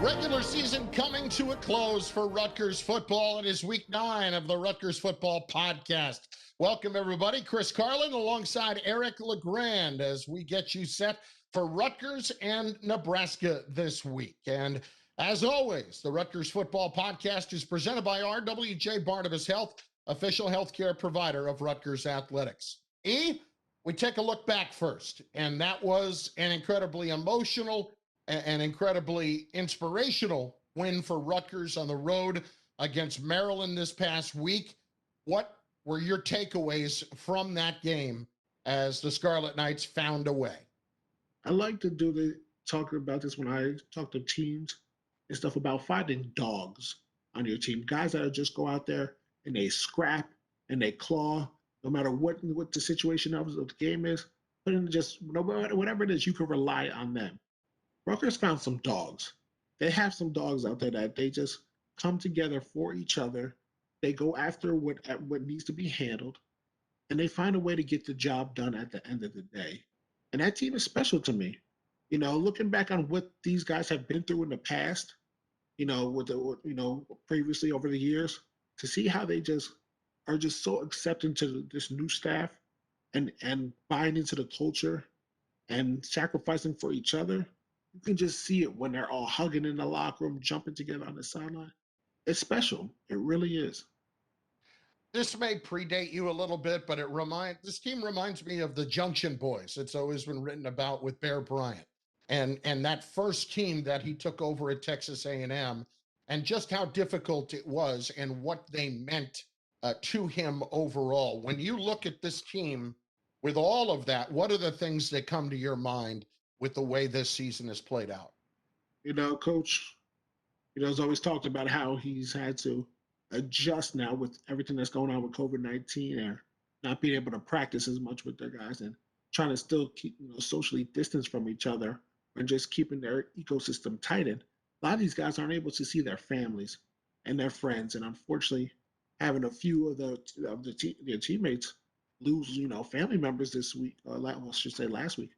Regular season coming to a close for Rutgers football. It is week 9 of the Rutgers football podcast. Welcome, everybody. Chris Carlin alongside Eric LeGrand as we get you set for Rutgers and Nebraska this week. And as always, the Rutgers football podcast is presented by RWJ Barnabas Health, official healthcare provider of Rutgers athletics. We take a look back first, and that was an incredibly emotional and incredibly inspirational win for Rutgers on the road against Maryland this past week. What were your takeaways from that game as the Scarlet Knights found a way? I like to talk about this when I talk to teams and stuff about finding dogs on your team, guys that just go out there and they scrap and they claw, no matter what the situation of the game is. But in just whatever it is, you can rely on them. Rutgers found some dogs. They have some dogs out there that they just come together for each other. They go after what needs to be handled, and they find a way to get the job done at the end of the day. And that team is special to me. You know, looking back on what these guys have been through in the past, previously over the years, to see how they just are just so accepting to this new staff and buying into the culture and sacrificing for each other. You can just see it when they're all hugging in the locker room, jumping together on the sideline. It's special. It really is. This may predate you a little bit, but this team reminds me of the Junction Boys. It's always been written about with Bear Bryant and that first team that he took over at Texas A&M, and just how difficult it was and what they meant to him overall. When you look at this team with all of that, what are the things that come to your mind with the way this season has played out? You know, Coach, has always talked about how he's had to adjust now with everything that's going on with COVID-19 and not being able to practice as much with their guys and trying to still keep, socially distance from each other and just keeping their ecosystem tightened. A lot of these guys aren't able to see their families and their friends, and unfortunately, having a few of their teammates lose, family members this week, last week.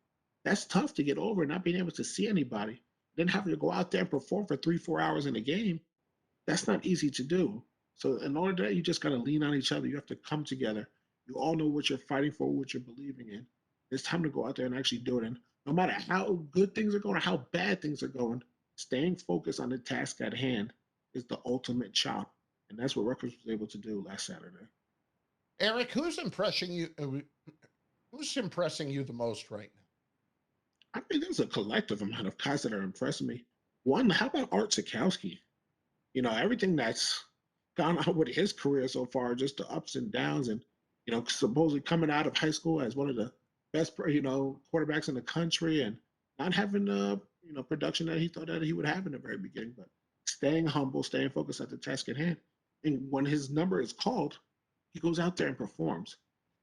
That's tough to get over, not being able to see anybody. Then having to go out there and perform for 3-4 hours in a game, that's not easy to do. So in order to that, you just got to lean on each other. You have to come together. You all know what you're fighting for, what you're believing in. It's time to go out there and actually do it. And no matter how good things are going or how bad things are going, staying focused on the task at hand is the ultimate chop. And that's what Rutgers was able to do last Saturday. Eric, who's impressing you the most right now? I mean, there's a collective amount of guys that are impressing me. One, how about Art Tsukowski? Everything that's gone on with his career so far, just the ups and downs, and supposedly coming out of high school as one of the best, quarterbacks in the country, and not having the production that he thought that he would have in the very beginning, but staying humble, staying focused at the task at hand. And when his number is called, he goes out there and performs.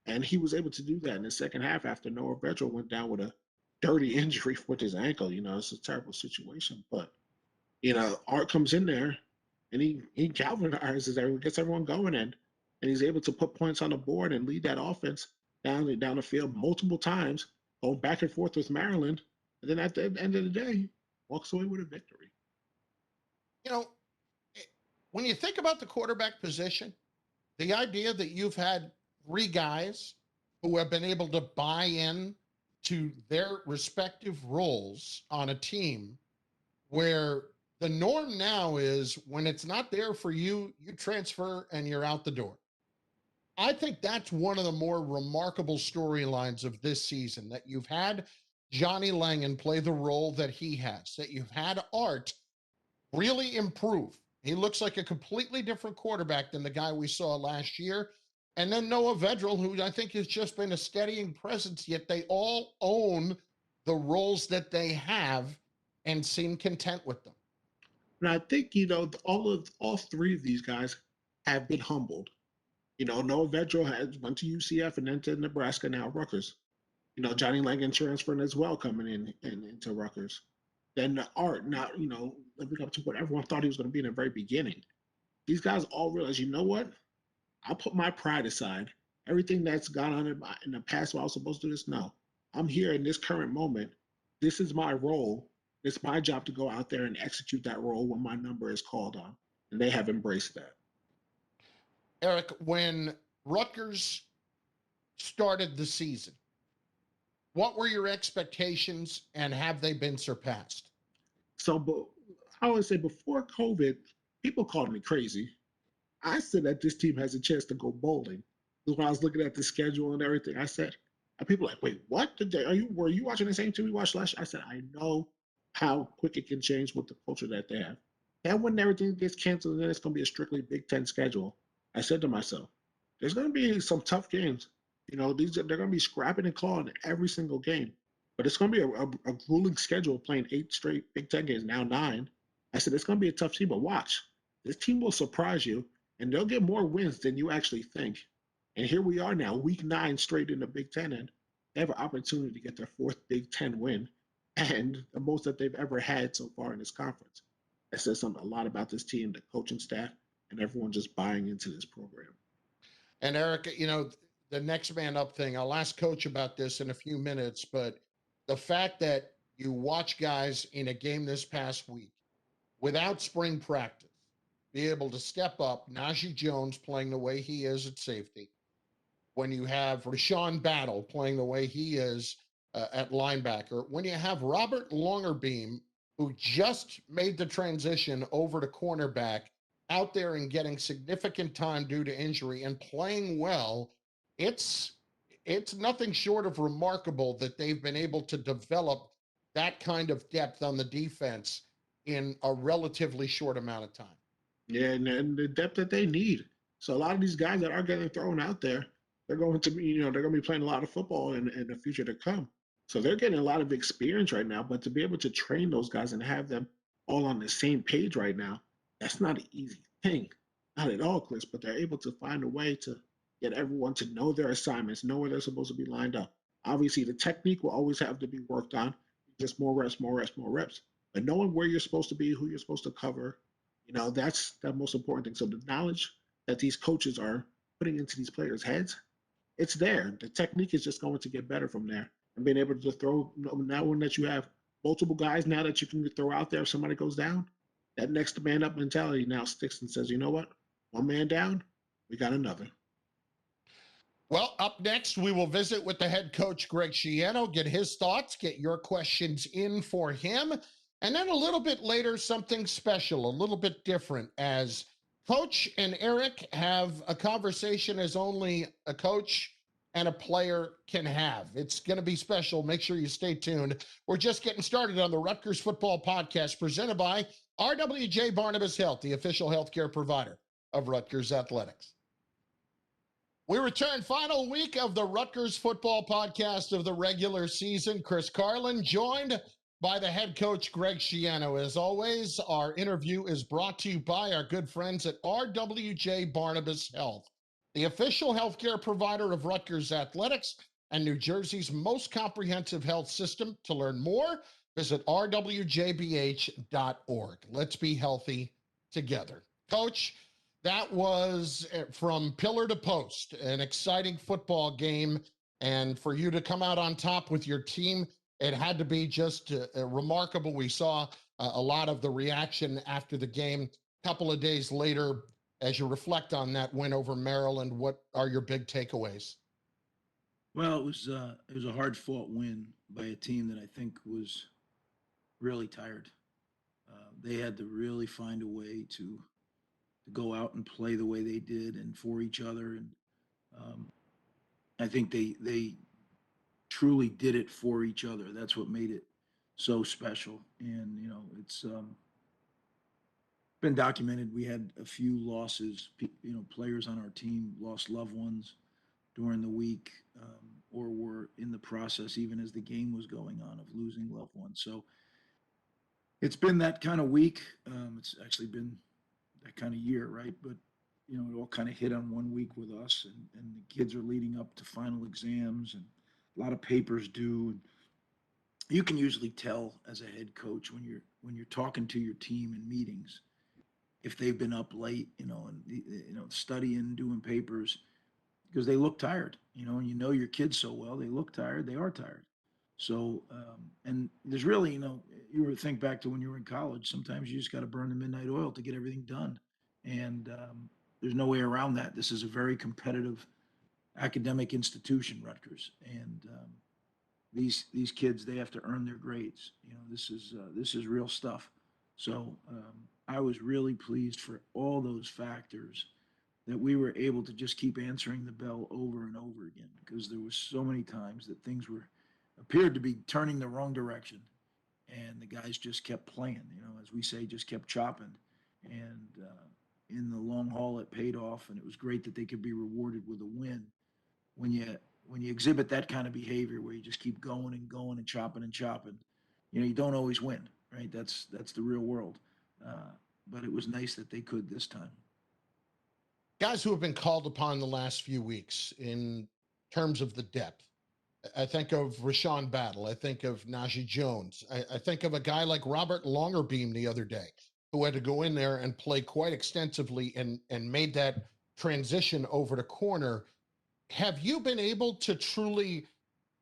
And he was able to do that in the second half after Noah Vedral went down with a dirty injury with his ankle. It's a terrible situation. But, Art comes in there and he galvanizes everyone, gets everyone going in, and he's able to put points on the board and lead that offense down the field multiple times, going back and forth with Maryland. And then at the end of the day, walks away with a victory. When you think about the quarterback position, the idea that you've had 3 guys who have been able to buy in to their respective roles on a team, where the norm now is when it's not there for you, you transfer and you're out the door. I think that's one of the more remarkable storylines of this season, that you've had Johnny Langan play the role that he has, that you've had Art really improve. He looks like a completely different quarterback than the guy we saw last year. And then Noah Vedral, who I think has just been a steadying presence, yet they all own the roles that they have and seem content with them. And I think, all 3 of these guys have been humbled. Noah Vedral went to UCF and then to Nebraska, now Rutgers. Johnny Langan transferring as well, coming in into Rutgers. Then Art, now, living up to what everyone thought he was going to be in the very beginning. These guys all realize, you know what? I'll put my pride aside. Everything that's gone on in the past while I was supposed to do this, no. I'm here in this current moment. This is my role. It's my job to go out there and execute that role when my number is called on. And they have embraced that. Eric, when Rutgers started the season, what were your expectations and have they been surpassed? So, but I always say before COVID, people called me crazy. I said that this team has a chance to go bowling. Because when I was looking at the schedule and everything, I said, and people were like, wait, what? Were you watching the same team we watched last year? I said, I know how quick it can change with the culture that they have. And when everything gets canceled, then it's going to be a strictly Big Ten schedule. I said to myself, there's going to be some tough games. They're going to be scrapping and clawing every single game. But it's going to be a grueling schedule playing 8 straight Big Ten games, now 9. I said, it's going to be a tough team, but watch. This team will surprise you, and they'll get more wins than you actually think. And here we are now, week 9 straight in the Big Ten, and they have an opportunity to get their 4th Big Ten win and the most that they've ever had so far in this conference. That says something a lot about this team, the coaching staff, and everyone just buying into this program. And Eric, the next man up thing, I'll ask Coach about this in a few minutes, but the fact that you watch guys in a game this past week without spring practice be able to step up, Najee Jones playing the way he is at safety, when you have Rashawn Battle playing the way he is at linebacker, when you have Robert Longerbeam, who just made the transition over to cornerback, out there and getting significant time due to injury and playing well, it's it's nothing short of remarkable that they've been able to develop that kind of depth on the defense in a relatively short amount of time. Yeah, and the depth that they need. So a lot of these guys that are getting thrown out there, they're going to be, they're going to be playing a lot of football in the future to come. So they're getting a lot of experience right now. But to be able to train those guys and have them all on the same page right now, that's not an easy thing. Not at all, Chris. But they're able to find a way to get everyone to know their assignments, know where they're supposed to be lined up. Obviously, the technique will always have to be worked on. Just more reps, more reps, more reps. But knowing where you're supposed to be, who you're supposed to cover, that's the most important thing. So the knowledge that these coaches are putting into these players' heads, it's there. The technique is just going to get better from there. And being able to throw, now when that you have multiple guys now that you can throw out there if somebody goes down, that next man up mentality now sticks and says, you know what? One man down, we got another. Well, up next, we will visit with the head coach, Greg Schiano, get his thoughts, get your questions in for him. And then a little bit later, something special, a little bit different, as Coach and Eric have a conversation as only a coach and a player can have. It's going to be special. Make sure you stay tuned. We're just getting started on the Rutgers Football Podcast presented by RWJ Barnabas Health, the official healthcare provider of Rutgers Athletics. We return final week of the Rutgers Football Podcast of the regular season. Chris Carlin joined by the head coach, Greg Schiano. As always, our interview is brought to you by our good friends at RWJ Barnabas Health, the official healthcare provider of Rutgers Athletics and New Jersey's most comprehensive health system. To learn more, visit rwjbh.org. Let's be healthy together. Coach, that was from pillar to post, an exciting football game. And for you to come out on top with your team, it had to be just remarkable. We saw a lot of the reaction after the game. A couple of days later, as you reflect on that win over Maryland, what are your big takeaways? Well, it was a hard fought win by a team that I think was really tired. They had to really find a way to go out and play the way they did and for each other. And I think they truly did it for each other. That's what made it so special. And it's been documented. We had a few losses. Players on our team lost loved ones during the week, or were in the process, even as the game was going on, of losing loved ones. So it's been that kind of week. It's actually been that kind of year, right? But it all kind of hit on one week with us, and the kids are leading up to final exams, and a lot of papers due. And you can usually tell as a head coach when you're talking to your team in meetings if they've been up late, and studying, doing papers, because they look tired. And your kids so well, they look tired. They are tired. So, and there's really, you were think back to when you were in college. Sometimes you just got to burn the midnight oil to get everything done, and there's no way around that. This is a very competitive academic institution, Rutgers, and these kids, they have to earn their grades. This is real stuff. So I was really pleased for all those factors that we were able to just keep answering the bell over and over again, because there was so many times that things were appeared to be turning the wrong direction, and the guys just kept playing. As we say, just kept chopping, and in the long haul, it paid off, and it was great that they could be rewarded with a win. When you exhibit that kind of behavior, where you just keep going and going and chopping, you don't always win, right? That's the real world. But it was nice that they could this time. Guys who have been called upon the last few weeks in terms of the depth. I think of Rashawn Battle. I think of Najee Jones. I think of a guy like Robert Longerbeam the other day, who had to go in there and play quite extensively and made that transition over to corner. Have you been able to truly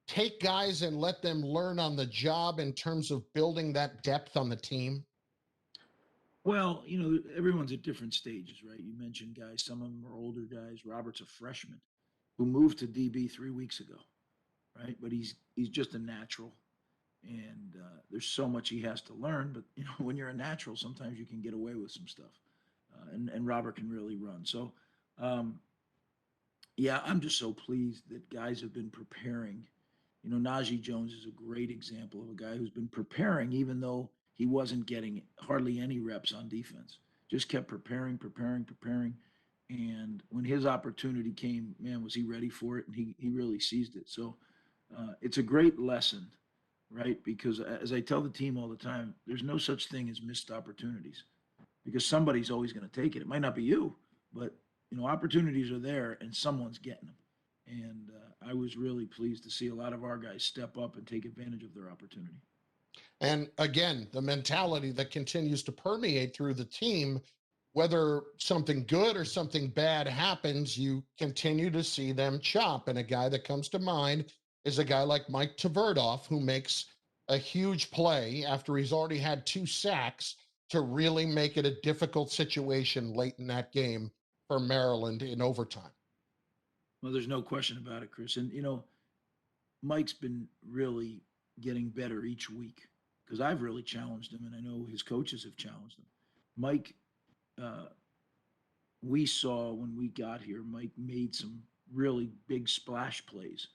take guys and let them learn on the job in terms of building that depth on the team? Well, everyone's at different stages, right? You mentioned guys, some of them are older guys. Robert's a freshman who moved to DB 3 weeks ago, right? But he's just a natural, and there's so much he has to learn. But when you're a natural, sometimes you can get away with some stuff, and Robert can really run. So, yeah, I'm just so pleased that guys have been preparing. Najee Jones is a great example of a guy who's been preparing, even though he wasn't getting hardly any reps on defense. Just kept preparing. And when his opportunity came, man, was he ready for it? And he really seized it. So it's a great lesson, right? Because as I tell the team all the time, there's no such thing as missed opportunities, because somebody's always going to take it. It might not be you, but opportunities are there and someone's getting them. And I was really pleased to see a lot of our guys step up and take advantage of their opportunity. And again, the mentality that continues to permeate through the team, whether something good or something bad happens, you continue to see them chop. And a guy that comes to mind is a guy like Mike Tverdoff, who makes a huge play after he's already had 2 sacks to really make it a difficult situation late in that game for Maryland in overtime. Well, there's no question about it, Chris. And, Mike's been really getting better each week, because I've really challenged him, and I know his coaches have challenged him. Mike, we saw when we got here, Mike made some really big splash plays,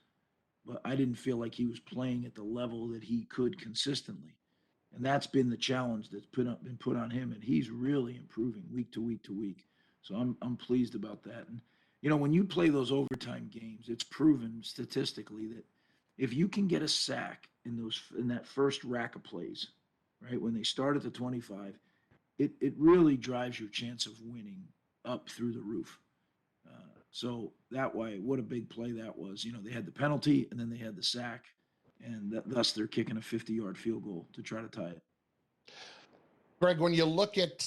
but I didn't feel like he was playing at the level that he could consistently. And that's been the challenge that's been put on him, and he's really improving week to week to week. So I'm pleased about that. And when you play those overtime games, it's proven statistically that if you can get a sack in that first rack of plays, right, when they start at the 25, it really drives your chance of winning up through the roof. So that way, what a big play that was. They had the penalty and then they had the sack, and thus they're kicking a 50-yard field goal to try to tie it. Greg, when you look at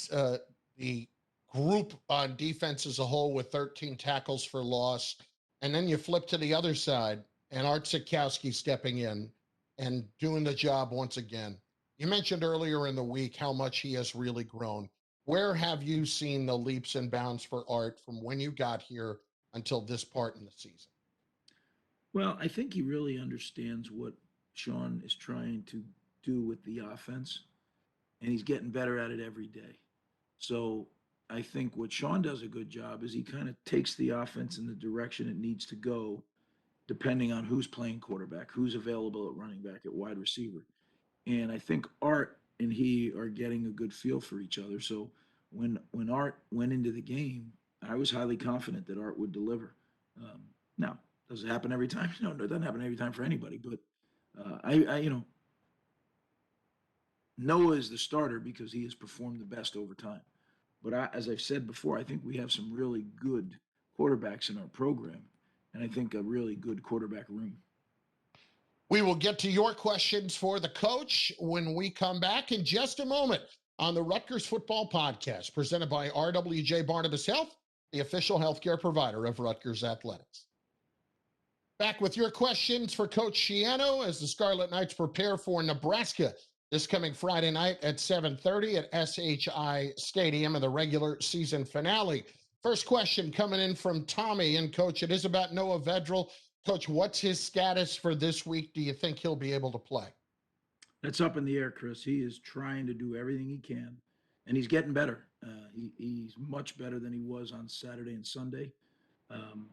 the group on defense as a whole with 13 tackles for loss, and then you flip to the other side and Art Tsukowski stepping in and doing the job once again. You mentioned earlier in the week how much he has really grown. Where have you seen the leaps and bounds for Art from when you got here until this part in the season? Well, I think he really understands what Sean is trying to do with the offense, and he's getting better at it every day. So I think what Sean does a good job is he kind of takes the offense in the direction it needs to go, depending on who's playing quarterback, who's available at running back, at wide receiver. And I think Art and he are getting a good feel for each other. So when Art went into the game, I was highly confident that Art would deliver. Now, does it happen every time? No, it doesn't happen every time for anybody. But Noah is the starter because he has performed the best over time. But as I've said before, I think we have some really good quarterbacks in our program, and I think a really good quarterback room. We will get to your questions for the coach when we come back in just a moment on the Rutgers Football Podcast, presented by RWJ Barnabas Health, the official healthcare provider of Rutgers Athletics. Back with your questions for Coach Schiano as the Scarlet Knights prepare for Nebraska this coming Friday night at 7:30 at SHI Stadium in the regular season finale. First question coming in from Tommy. And Coach, it is about Noah Vedral. Coach, what's his status for this week? Do you think he'll be able to play? That's up in the air, Chris. He is trying to do everything he can, and he's getting better. He's much better than he was on Saturday and Sunday. Um,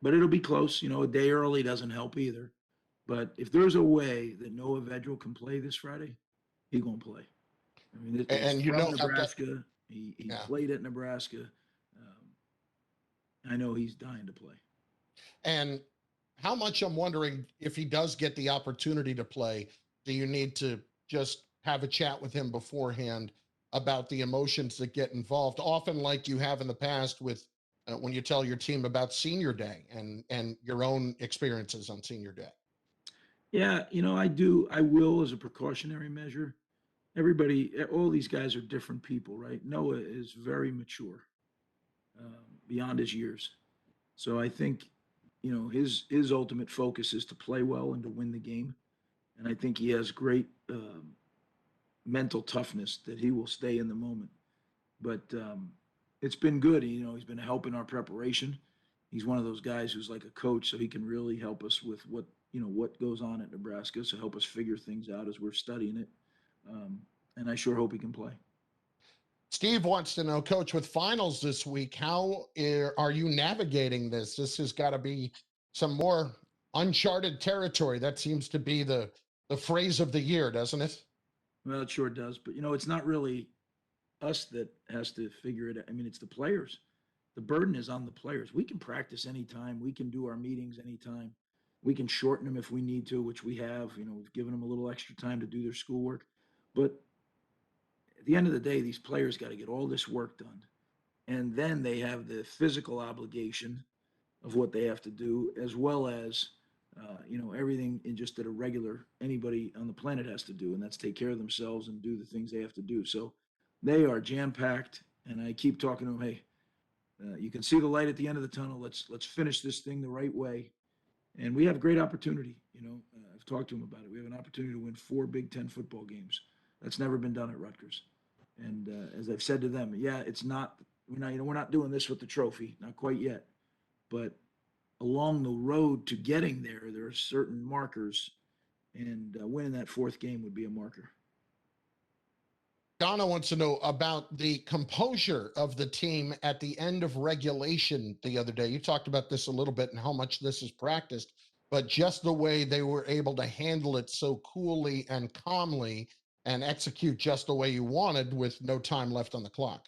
but it'll be close. You know, a day early doesn't help either. But if there's a way that Noah Vedral can play this Friday, he's going to play. I mean, he's And you from know how Nebraska. He yeah. played at Nebraska. I know he's dying to play. And how much, I'm wondering, if he does get the opportunity to play, do you need to just have a chat with him beforehand about the emotions that get involved, often like you have in the past with when you tell your team about senior day and your own experiences on senior day? Yeah, you know, I do. I will as a precautionary measure. Everybody, all these guys are different people, right? Noah is very mature, beyond his years. So I think, you know, his ultimate focus is to play well and to win the game. And I think he has great mental toughness that he will stay in the moment. But it's been good. You know, he's been helping our preparation. He's one of those guys who's like a coach, so he can really help us with what goes on at Nebraska. So help us figure things out as we're studying it. Um, and I sure hope he can play. Steve wants to know, Coach, with finals this week, how are you navigating this? This has got to be some more uncharted territory. That seems to be the phrase of the year, doesn't it? Well, it sure does. But you know, it's not really us that has to figure it out. I mean, it's the players. The burden is on the players. We can practice anytime. We can do our meetings anytime. We can shorten them if we need to, which we have. You know, we've given them a little extra time to do their schoolwork. But at the end of the day, these players got to get all this work done. And then they have the physical obligation of what they have to do, as well as, everything in just that a regular anybody on the planet has to do, and that's take care of themselves and do the things they have to do. So they are jam packed, and I keep talking to them. Hey, you can see the light at the end of the tunnel. Let's finish this thing the right way, and we have great opportunity. You know, I've talked to them about it. We have an opportunity to win 4 Big Ten football games. That's never been done at Rutgers. And as I've said to them, yeah, it's not. We're not doing this with the trophy, not quite yet, but along the road to getting there are certain markers, and winning that 4th game would be a marker. Donna wants to know about the composure of the team at the end of regulation the other day. You talked about this a little bit and how much this is practiced, but just the way they were able to handle it so coolly and calmly and execute just the way you wanted with no time left on the clock.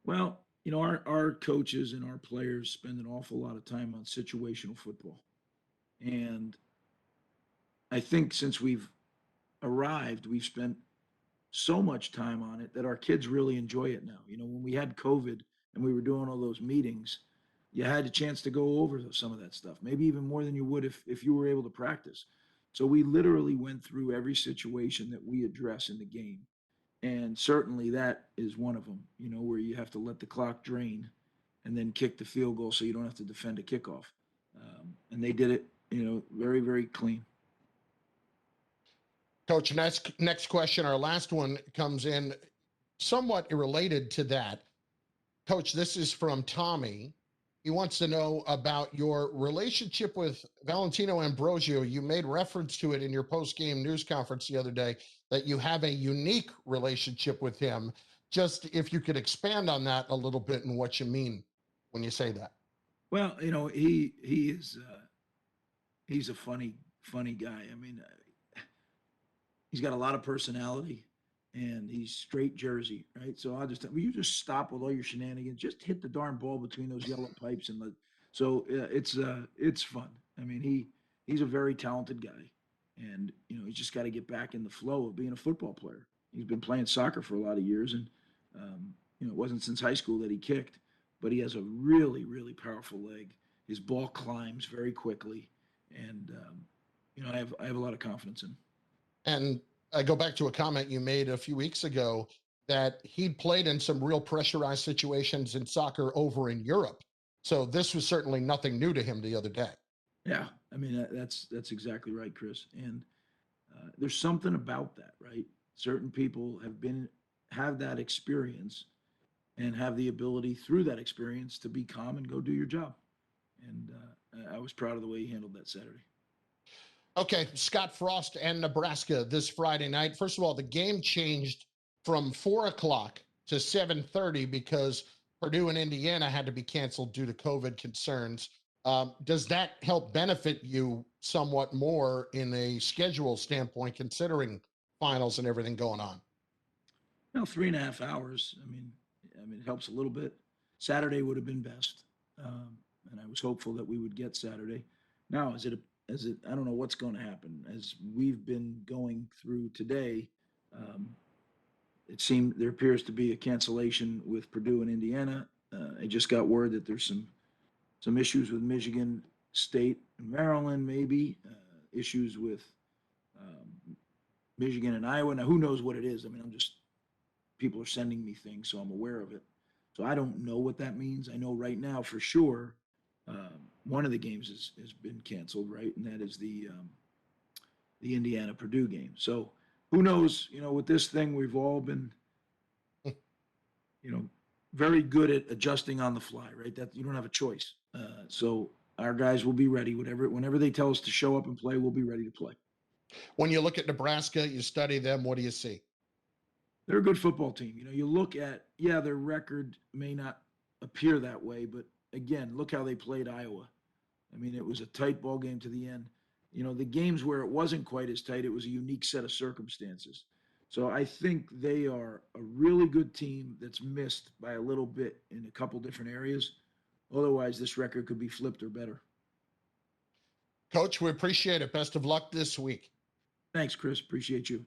Well, you know, our coaches and our players spend an awful lot of time on situational football. And I think since we've arrived, we've spent so much time on it that our kids really enjoy it now. You know, when we had COVID and we were doing all those meetings, you had a chance to go over some of that stuff, maybe even more than you would if you were able to practice. So we literally went through every situation that we address in the game. And certainly that is one of them, you know, where you have to let the clock drain and then kick the field goal so you don't have to defend a kickoff. And they did it, you know, very, very clean. Coach, next question, our last one comes in somewhat related to that. Coach, this is from Tommy. He wants to know about your relationship with Valentino Ambrosio. You made reference to it in your post-game news conference the other day, that you have a unique relationship with him. Just if you could expand on that a little bit and what you mean when you say that. Well, you know, he's a funny guy. I mean, he's got a lot of personality, and he's straight Jersey, right? So will you just stop with all your shenanigans? Just hit the darn ball between those yellow pipes and it's fun. I mean, he's a very talented guy, and you know, he's just got to get back in the flow of being a football player. He's been playing soccer for a lot of years, and you know, it wasn't since high school that he kicked, but he has a really, really powerful leg. His ball climbs very quickly, and you know, I have a lot of confidence in him. And I go back to a comment you made a few weeks ago that he'd played in some real pressurized situations in soccer over in Europe. So this was certainly nothing new to him the other day. Yeah, I mean, that's exactly right, Chris. And there's something about that, right? Certain people have that experience and have the ability through that experience to be calm and go do your job. And I was proud of the way he handled that Saturday. Okay, Scott Frost and Nebraska this Friday night. First of all, the game changed from 4 o'clock to 7:30 because Purdue and Indiana had to be canceled due to COVID concerns. Does that help benefit you somewhat more in a schedule standpoint, considering finals and everything going on? Now 3.5 hours. It helps a little bit. Saturday would have been best, and I was hopeful that we would get Saturday. Now, I don't know what's going to happen. As we've been going through today, there appears to be a cancellation with Purdue and Indiana. I just got word that there's some issues with Michigan State and Maryland, maybe issues with Michigan and Iowa. Now, who knows what it is? People are sending me things, so I'm aware of it. So I don't know what that means. I know right now for sure one of the games has been canceled, right? And that is the Indiana Purdue game. So who knows? With this thing, we've all been, very good at adjusting on the fly, right? That you don't have a choice. So our guys will be ready. Whenever they tell us to show up and play, we'll be ready to play. When you look at Nebraska, you study them, what do you see? They're a good football team. You look at, their record may not appear that way, but again, look how they played Iowa. It was a tight ball game to the end. The games where it wasn't quite as tight, it was a unique set of circumstances. So I think they are a really good team that's missed by a little bit in a couple different areas. Otherwise, this record could be flipped or better. Coach, we appreciate it. Best of luck this week. Thanks, Chris. Appreciate you.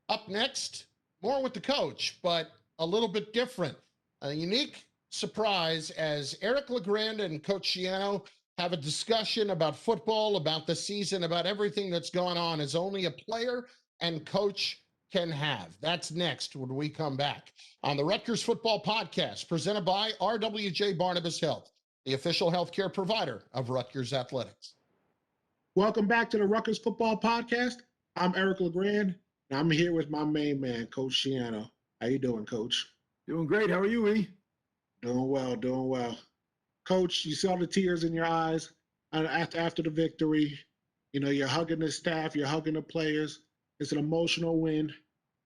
Up next, more with the coach, but a little bit different. A unique surprise as Eric LeGrand and Coach Schiano have a discussion about football, about the season, about everything that's going on as only a player and coach can have. That's next when we come back on the Rutgers Football Podcast, presented by RWJ Barnabas Health, the official healthcare provider of Rutgers Athletics. Welcome back to the Rutgers Football Podcast. I'm Eric LeGrand, and I'm here with my main man, Coach Schiano. How you doing, Coach? Doing great. How are you, E? Doing well. Coach, you saw the tears in your eyes after the victory. You're hugging the staff, you're hugging the players. It's an emotional win.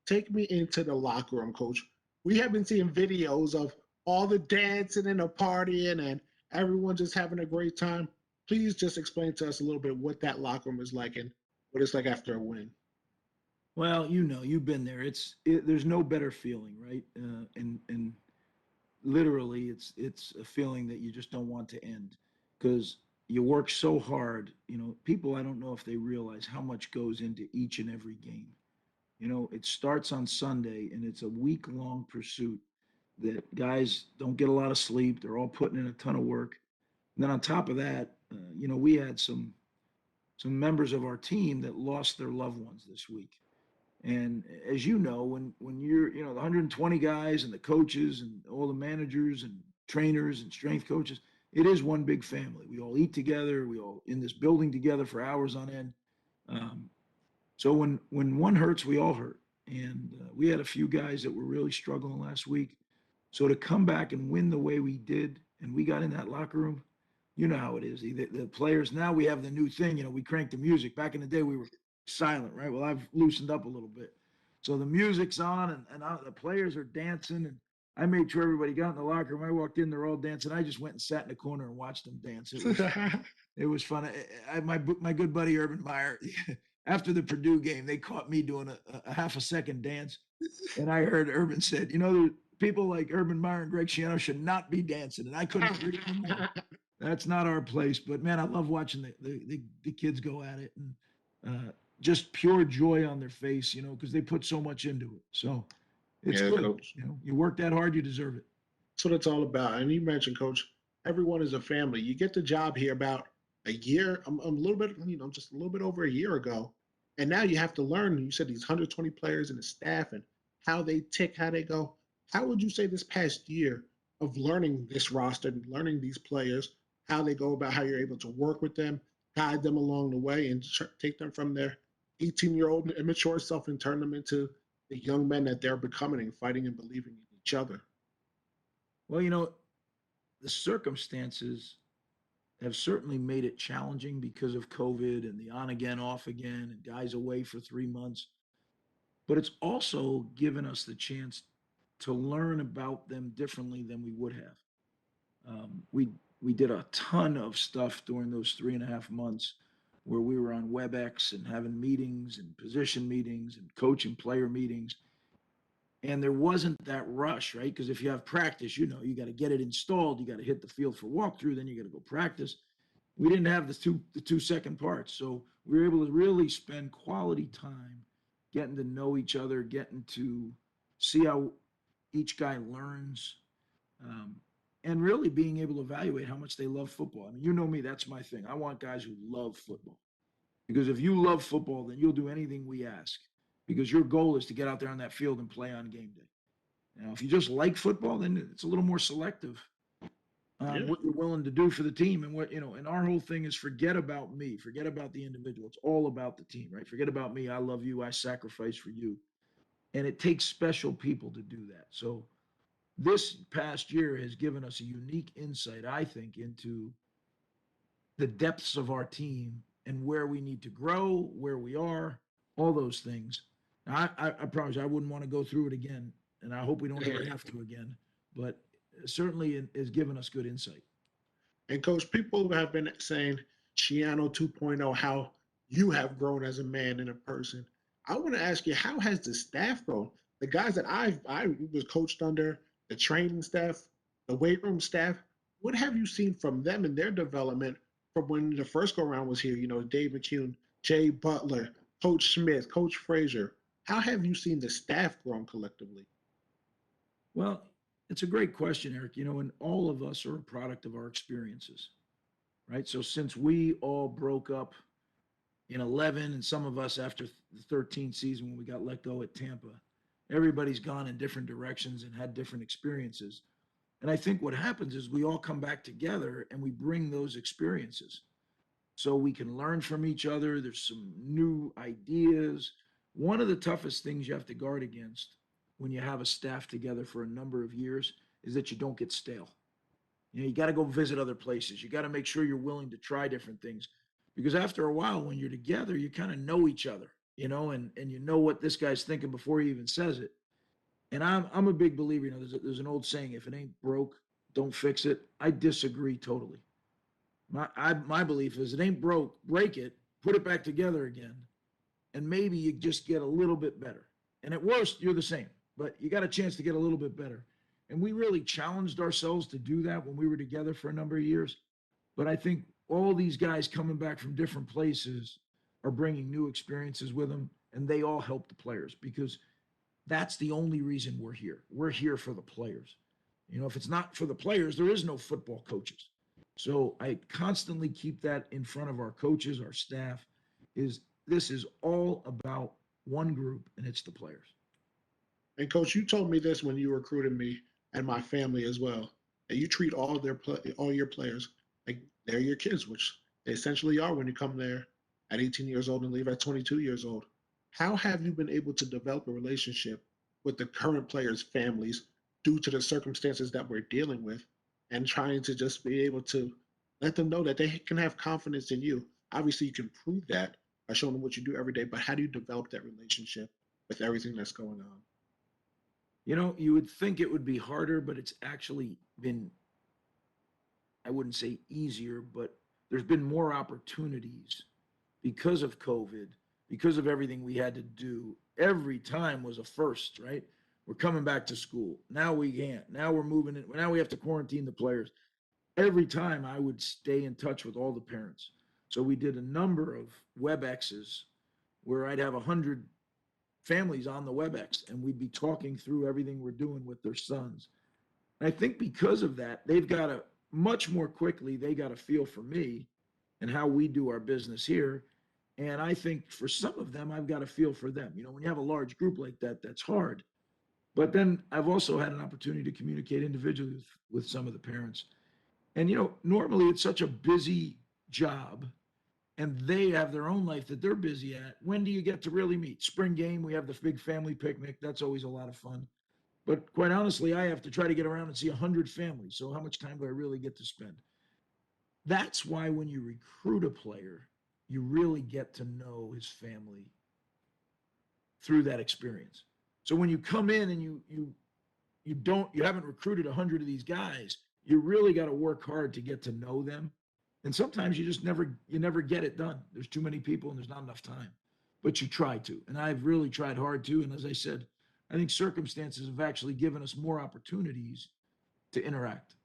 Take me into the locker room, Coach. We have been seeing videos of all the dancing and the partying and everyone just having a great time. Please just explain to us a little bit what that locker room is like and what it's like after a win. Well, you've been there. There's no better feeling, right? And literally, it's a feeling that you just don't want to end because you work so hard. People, I don't know if they realize how much goes into each and every game. It starts on Sunday, and it's a week-long pursuit that guys don't get a lot of sleep. They're all putting in a ton of work. And then on top of that, we had some members of our team that lost their loved ones this week. And as you know, when you're, the 120 guys and the coaches and all the managers and trainers and strength coaches, it is one big family. We all eat together. We all in this building together for hours on end. So when one hurts, we all hurt. And we had a few guys that were really struggling last week. So to come back and win the way we did, and we got in that locker room, you know how it is. The players, now we have the new thing, we crank the music. Back in the day, we were silent, right? Well, I've loosened up a little bit. So the music's on and the players are dancing. And I made sure everybody got in the locker room. I walked in, they're all dancing. I just went and sat in the corner and watched them dance. It was fun. My good buddy, Urban Meyer, after the Purdue game, they caught me doing a half a second dance. And I heard Urban said, people like Urban Meyer and Greg Schiano should not be dancing. And I couldn't agree more. That's not our place. But, man, I love watching the kids go at it. And just pure joy on their face, because they put so much into it. So it's good. Coach. You work that hard, you deserve it. That's what it's all about. And you mentioned, Coach, everyone is a family. You get the job here about a year, a little bit, just a little bit over a year ago. And now you have to learn, you said these 120 players and the staff and how they tick, how they go. How would you say this past year of learning this roster, learning these players, how they go about how you're able to work with them, guide them along the way and take them from their 18-year-old immature self and turn them into the young men that they're becoming and fighting and believing in each other. Well, the circumstances have certainly made it challenging because of COVID and the on again, off again, and guys away for 3 months. But it's also given us the chance to learn about them differently than we would have. We did a ton of stuff during those 3.5 months where we were on WebEx and having meetings and position meetings and coach and player meetings. And there wasn't that rush, right? Because if you have practice, you got to get it installed, you got to hit the field for walkthrough, then you got to go practice. We didn't have the 2 second parts, so we were able to really spend quality time getting to know each other, getting to see how each guy learns, and really being able to evaluate how much they love football. I mean, you know me, that's my thing. I want guys who love football. Because if you love football, then you'll do anything we ask. Because your goal is to get out there on that field and play on game day. Now, if you just like football, then it's a little more selective on what you're willing to do for the team. And and our whole thing is forget about me, forget about the individual. It's all about the team, right? Forget about me. I love you. I sacrifice for you. And it takes special people to do that. So this past year has given us a unique insight, I think, into the depths of our team and where we need to grow, where we are, all those things. Now, I promise you, I wouldn't want to go through it again, and I hope we don't ever have to again. But certainly it has given us good insight. And coach, people have been saying Schiano 2.0, how you have grown as a man and a person. I want to ask you, how has the staff grown? The guys that I was coached under, the training staff, the weight room staff, what have you seen from them in their development from when the first go around was here? Dave McCune, Jay Butler, Coach Smith, Coach Frazier. How have you seen the staff grown collectively? Well, it's a great question, Eric. And all of us are a product of our experiences, right? So since we all broke up in 11 and some of us after the 13th season when we got let go at Tampa, everybody's gone in different directions and had different experiences. And I think what happens is we all come back together and we bring those experiences so we can learn from each other. There's some new ideas. One of the toughest things you have to guard against when you have a staff together for a number of years is that you don't get stale. You got to go visit other places. You got to make sure you're willing to try different things because after a while, when you're together, you kind of know each other, and you know what this guy's thinking before he even says it. And I'm a big believer. There's an old saying: if it ain't broke, don't fix it. I disagree totally. My belief is it ain't broke, break it, put it back together again, and maybe you just get a little bit better. And at worst, you're the same, but you got a chance to get a little bit better. And we really challenged ourselves to do that when we were together for a number of years. But I think all these guys coming back from different places are bringing new experiences with them, and they all help the players because that's the only reason we're here. We're here for the players. If it's not for the players, there is no football coaches. So I constantly keep that in front of our coaches, our staff, this is all about one group, and it's the players. And coach, you told me this when you recruited me and my family as well, that you treat all your players like they're your kids, which they essentially are when you come there at 18 years old and leave at 22 years old. How have you been able to develop a relationship with the current players' families due to the circumstances that we're dealing with and trying to just be able to let them know that they can have confidence in you? Obviously, you can prove that by showing them what you do every day, but how do you develop that relationship with everything that's going on? You would think it would be harder, but it's actually been, I wouldn't say easier, but there's been more opportunities because of COVID, because of everything we had to do. Every time was a first, right? We're coming back to school. Now we can't. Now we're moving in. Now we have to quarantine the players. Every time I would stay in touch with all the parents. So we did a number of WebExes where I'd have 100 families on the WebEx and we'd be talking through everything we're doing with their sons. And I think because of that, they've got to much more quickly, they got a feel for me and how we do our business here. And I think for some of them, I've got a feel for them. When you have a large group like that, that's hard. But then I've also had an opportunity to communicate individually with some of the parents. And, normally it's such a busy job and they have their own life that they're busy at. When do you get to really meet? Spring game, we have the big family picnic. That's always a lot of fun. But quite honestly, I have to try to get around and see 100 families. So how much time do I really get to spend? That's why when you recruit a player, you really get to know his family through that experience. So when you come in and you haven't recruited 100 of these guys, you really got to work hard to get to know them. And sometimes you never get it done. There's too many people and there's not enough time. But you try to. And I've really tried hard to. And as I said, I think circumstances have actually given us more opportunities to interact.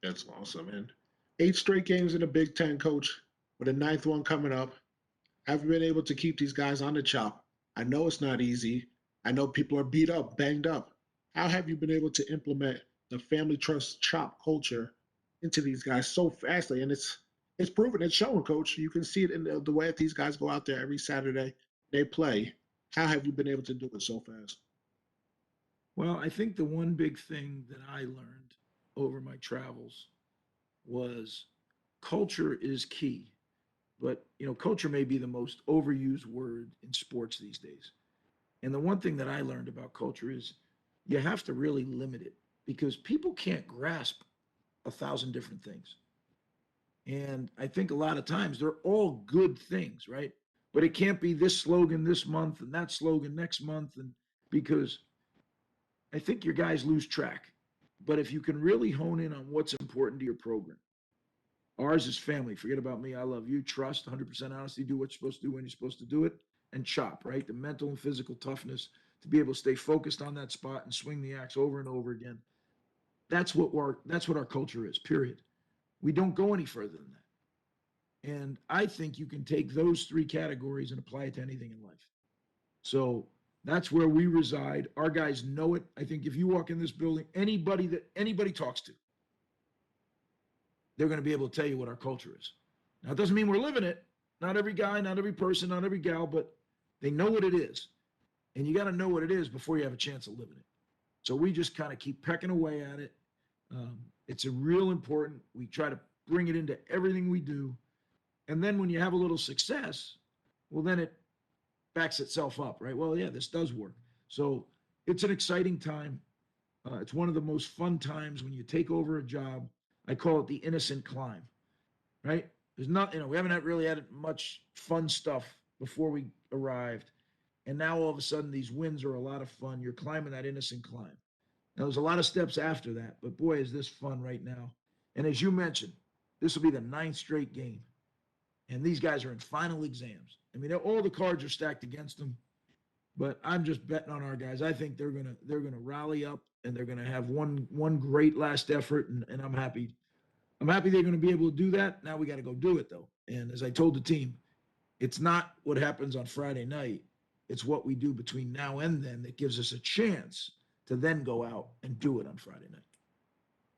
That's awesome, man. 8 straight games in the Big Ten, coach, with a ninth one coming up. Have you been able to keep these guys on the chop? I know it's not easy. I know people are beat up, banged up. How have you been able to implement the family trust chop culture into these guys so fastly? And it's proven, it's showing, coach. You can see it in the way that these guys go out there every Saturday. They play. How have you been able to do it so fast? Well, I think the one big thing that I learned over my travels was culture is key. But, culture may be the most overused word in sports these days. And the one thing that I learned about culture is you have to really limit it because people can't grasp 1,000 different things. And I think a lot of times they're all good things, right? But it can't be this slogan this month and that slogan next month. And because I think your guys lose track. But if you can really hone in on what's important to your program, ours is family. Forget about me. I love you. Trust, 100% honesty. Do what you're supposed to do when you're supposed to do it. And chop, right? The mental and physical toughness to be able to stay focused on that spot and swing the axe over and over again. That's what our culture is, period. We don't go any further than that. And I think you can take those 3 categories and apply it to anything in life. So that's where we reside. Our guys know it. I think if you walk in this building, anybody talks to, they're going to be able to tell you what our culture is. Now, it doesn't mean we're living it. Not every guy, not every person, not every gal, but they know what it is. And you got to know what it is before you have a chance of living it. So we just kind of keep pecking away at it. It's a real important. We try to bring it into everything we do. And then when you have a little success, well, then it backs itself up, right? Well, yeah, this does work. So it's an exciting time. It's one of the most fun times when you take over a job. I call it the innocent climb, right? There's not, we haven't really had much fun stuff before we arrived. And now all of a sudden, these wins are a lot of fun. You're climbing that innocent climb. Now, there's a lot of steps after that, but boy, is this fun right now. And as you mentioned, this will be the 9th straight game. And these guys are in final exams. I mean, all the cards are stacked against them, but I'm just betting on our guys. I think they're gonna rally up and they're gonna have one great last effort, and I'm happy. I'm happy they're gonna be able to do that. Now we got to go do it though. And as I told the team, it's not what happens on Friday night. It's what we do between now and then that gives us a chance to then go out and do it on Friday night.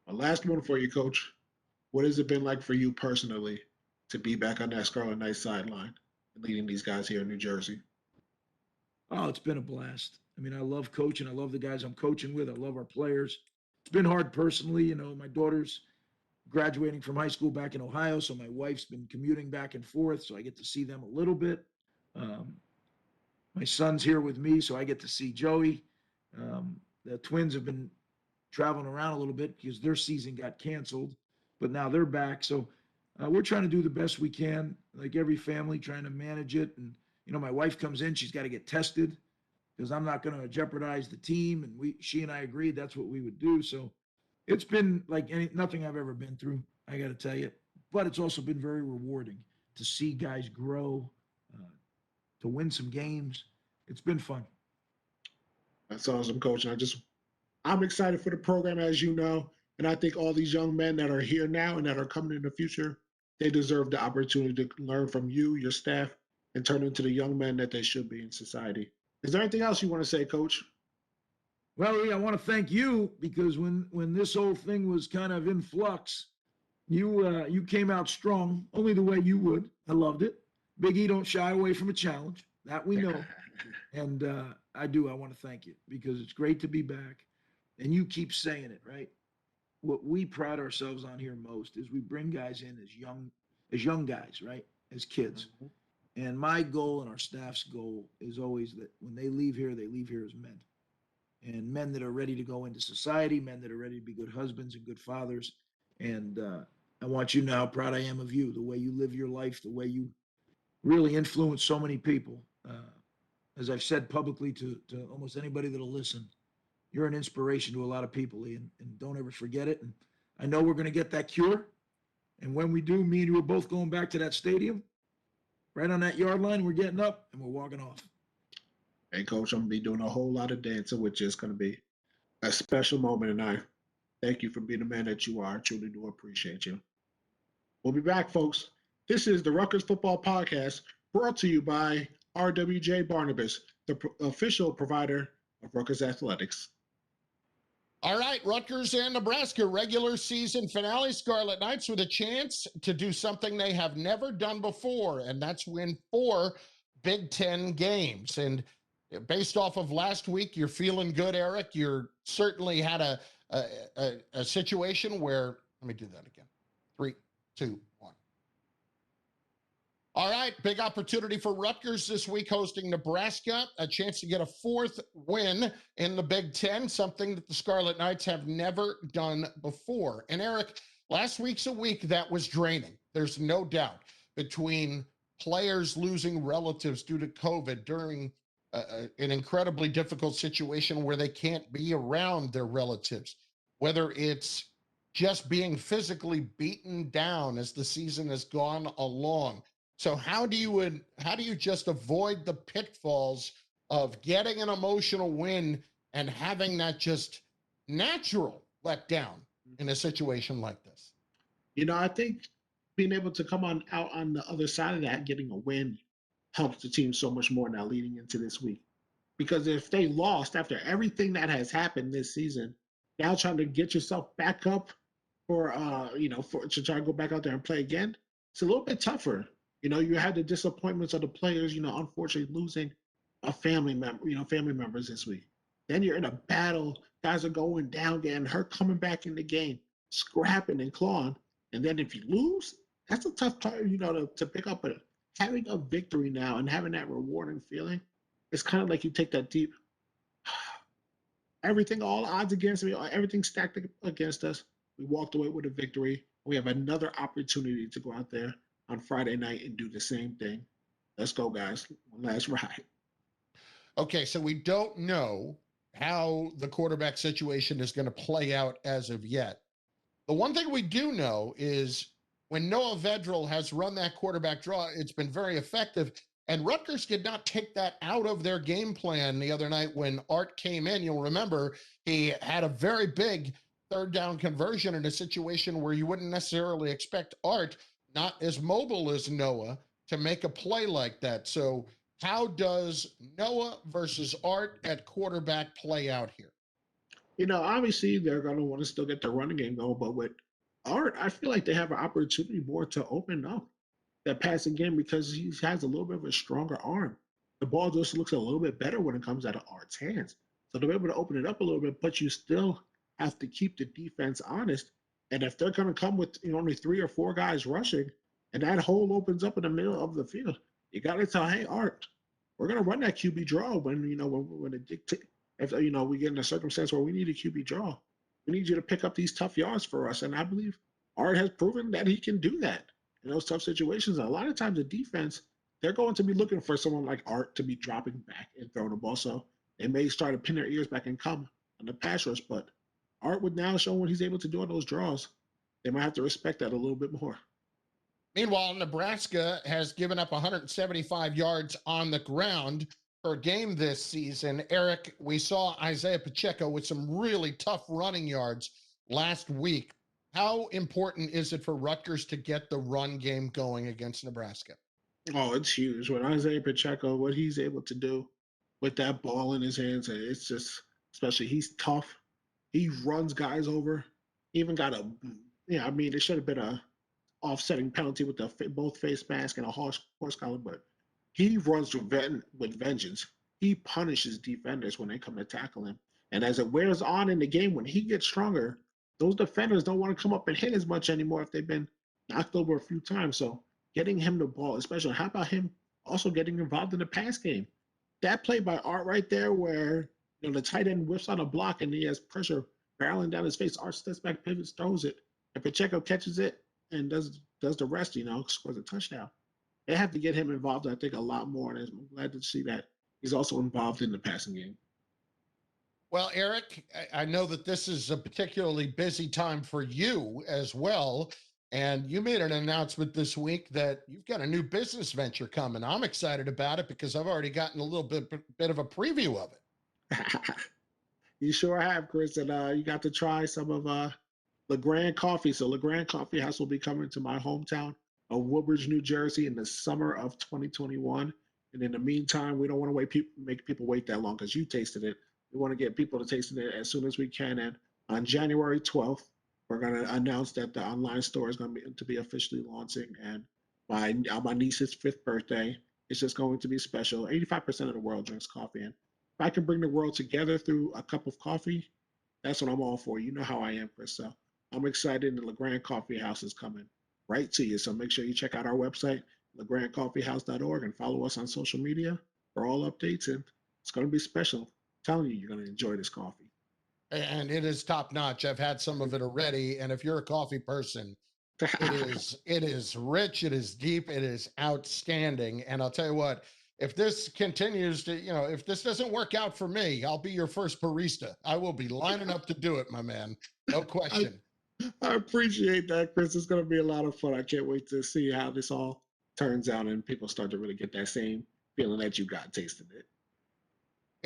A last one for you, coach. What has it been like for you personally to be back on that Scarlet Knights sideline and leading these guys here in New Jersey? Oh, it's been a blast. I mean, I love coaching. I love the guys I'm coaching with. I love our players. It's been hard personally. My daughter's graduating from high school back in Ohio, so my wife's been commuting back and forth, so I get to see them a little bit. My son's here with me, so I get to see Joey. The twins have been traveling around a little bit because their season got canceled, but now they're back. So we're trying to do the best we can, like every family, trying to manage it. And my wife comes in; she's got to get tested because I'm not going to jeopardize the team. And she and I agreed that's what we would do. So it's been like nothing I've ever been through. I got to tell you, but it's also been very rewarding to see guys grow, to win some games. It's been fun. That's awesome, coach. I'm excited for the program, as you know, and I think all these young men that are here now and that are coming in the future, they deserve the opportunity to learn from you, your staff, and turn into the young men that they should be in society. Is there anything else you want to say, coach? Well, Lee, I want to thank you because when this whole thing was kind of in flux, you came out strong, only the way you would. I loved it. Big E don't shy away from a challenge. That we know. And I do. I want to thank you because it's great to be back. And you keep saying it, right? What we pride ourselves on here most is we bring guys in as young guys, right? as kids. And my goal and our staff's goal is always that when they leave here as men. And men that are ready to go into society, men that are ready to be good husbands and good fathers. And I want you to know how proud I am of you, the way you live your life, the way you really influence so many people. As I've said publicly to almost anybody that'll listen, you're an inspiration to a lot of people, Ian, and don't ever forget it. And I know we're going to get that cure. And when we do, me and you are both going back to that stadium, right on that yard line, we're getting up and we're walking off. Hey, Coach, I'm going to be doing a whole lot of dancing, which is going to be a special moment. And I thank you for being the man that you are. I truly do appreciate you. We'll be back, folks. This is the Rutgers Football Podcast, brought to you by RWJ Barnabas, the official provider of Rutgers Athletics. All right, Rutgers and Nebraska regular season finale. Scarlet Knights with a chance to do something they have never done before, and that's win 4 Big Ten games. And based off of last week, you're feeling good, Eric. You're certainly had a situation where, let me do that again. 3, 2, 1. All right, big opportunity for Rutgers this week hosting Nebraska, a chance to get a 4th win in the Big Ten, something that the Scarlet Knights have never done before. And Eric, last week's a week that was draining. There's no doubt, between players losing relatives due to COVID during an incredibly difficult situation where they can't be around their relatives, whether it's just being physically beaten down as the season has gone along. So how do you just avoid the pitfalls of getting an emotional win and having that just natural letdown in a situation like this? You know, I think being able to come out on the other side of that, getting a win, helps the team so much more now leading into this week. Because if they lost after everything that has happened this season, now trying to get yourself back up for to try to go back out there and play again, it's a little bit tougher. You know, you had the disappointments of the players, unfortunately losing a family members this week. Then you're in a battle, guys are going down, getting hurt, coming back in the game, scrapping and clawing. And then if you lose, that's a tough time, to pick up. But having a victory now and having that rewarding feeling, it's kind of like you take that deep, everything, all odds against me, everything stacked against us. We walked away with a victory. We have another opportunity to go out there on Friday night and do the same thing. Let's go, guys. One last ride. Okay, so we don't know how the quarterback situation is going to play out as of yet. The one thing we do know is when Noah Vedral has run that quarterback draw, it's been very effective. And Rutgers did not take that out of their game plan the other night when Art came in. You'll remember he had a very big 3rd down conversion in a situation where you wouldn't necessarily expect Art, not as mobile as Noah, to make a play like that. So how does Noah versus Art at quarterback play out here? Obviously they're going to want to still get the running game going, but with Art, I feel like they have an opportunity more to open up that passing game because he has a little bit of a stronger arm. The ball just looks a little bit better when it comes out of Art's hands. So they're able to open it up a little bit, but you still have to keep the defense honest. And if they're going to come with only 3 or 4 guys rushing, and that hole opens up in the middle of the field, you got to tell, hey, Art, we're going to run that QB draw when it dictate. If we get in a circumstance where we need a QB draw, we need you to pick up these tough yards for us. And I believe Art has proven that he can do that in those tough situations. And a lot of times the defense, they're going to be looking for someone like Art to be dropping back and throwing the ball. So they may start to pin their ears back and come on the pass rush. But Art would now show what he's able to do on those draws. They might have to respect that a little bit more. Meanwhile, Nebraska has given up 175 yards on the ground per game this season. Eric, we saw Isaiah Pacheco with some really tough running yards last week. How important is it for Rutgers to get the run game going against Nebraska? Oh, it's huge. When Isaiah Pacheco, what he's able to do with that ball in his hands, it's just, especially he's tough. He runs guys over. He even got it should have been a offsetting penalty with both face mask and a horse collar, but he runs with vengeance. He punishes defenders when they come to tackle him. And as it wears on in the game, when he gets stronger, those defenders don't want to come up and hit as much anymore if they've been knocked over a few times. So getting him the ball, especially how about him also getting involved in the pass game? That play by Art right there, where the tight end whiffs on a block and he has pressure barreling down his face. Art steps back, pivots, throws it, and Pacheco catches it and does the rest. Scores a touchdown. They have to get him involved, I think, a lot more, and I'm glad to see that he's also involved in the passing game. Well, Eric, I know that this is a particularly busy time for you as well. And you made an announcement this week that you've got a new business venture coming. I'm excited about it because I've already gotten a little bit of a preview of it. You sure have, Chris. And you got to try some of LeGrand coffee. So LeGrand Coffee House will be coming to my hometown of Woodbridge, New Jersey in the summer of 2021. And in the meantime, we don't want to make people wait that long because you tasted it. We want to get people to taste it as soon as we can. And on January 12th, we're going to announce that the online store is going to be officially launching. And on my niece's 5th birthday, it's just going to be special. 85% of the world drinks coffee. And if I can bring the world together through a cup of coffee, that's what I'm all for. You know how I am, Chris. So I'm excited. The LeGrand Coffee House is coming right to you. So make sure you check out our website, legrandcoffeehouse.org, and follow us on social media for all updates. And it's going to be special. Telling you, you're going to enjoy this coffee. And it is top notch. I've had some of it already. And if you're a coffee person, it is rich, it is deep, it is outstanding. And I'll tell you what, if this continues to, if this doesn't work out for me, I'll be your first barista. I will be lining up to do it, my man. No question. I appreciate that, Chris. It's going to be a lot of fun. I can't wait to see how this all turns out and people start to really get that same feeling that you got tasting it.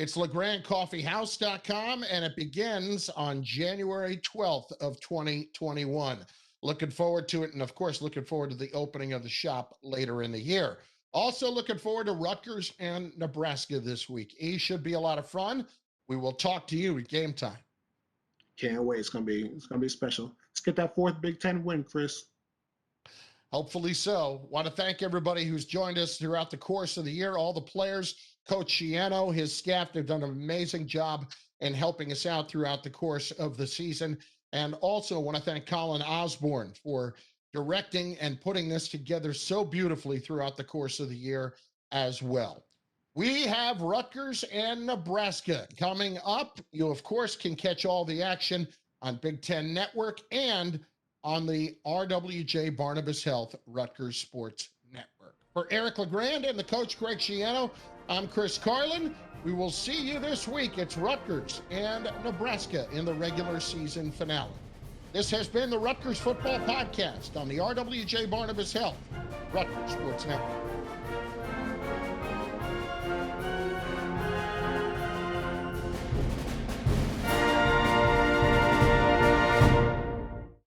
It's LeGrandCoffeehouse.com, and it begins on January 12th of 2021. Looking forward to it, and of course, looking forward to the opening of the shop later in the year. Also looking forward to Rutgers and Nebraska this week. It should be a lot of fun. We will talk to you at game time. Can't wait. It's gonna be special. Let's get that 4th Big Ten win, Chris. Hopefully so. Want to thank everybody who's joined us throughout the course of the year, all the players, Coach Schiano, his staff. They've done an amazing job in helping us out throughout the course of the season. And also want to thank Carlin Osborne for directing and putting this together so beautifully throughout the course of the year as well. We have Rutgers and Nebraska coming up. You, of course, can catch all the action on Big Ten Network and on the RWJ Barnabas Health Rutgers Sports Network. For Eric LeGrand and the coach Greg Schiano, I'm Chris Carlin. We will see you this week. It's Rutgers and Nebraska in the regular season finale. This has been the Rutgers Football Podcast on the RWJ Barnabas Health Rutgers Sports Network.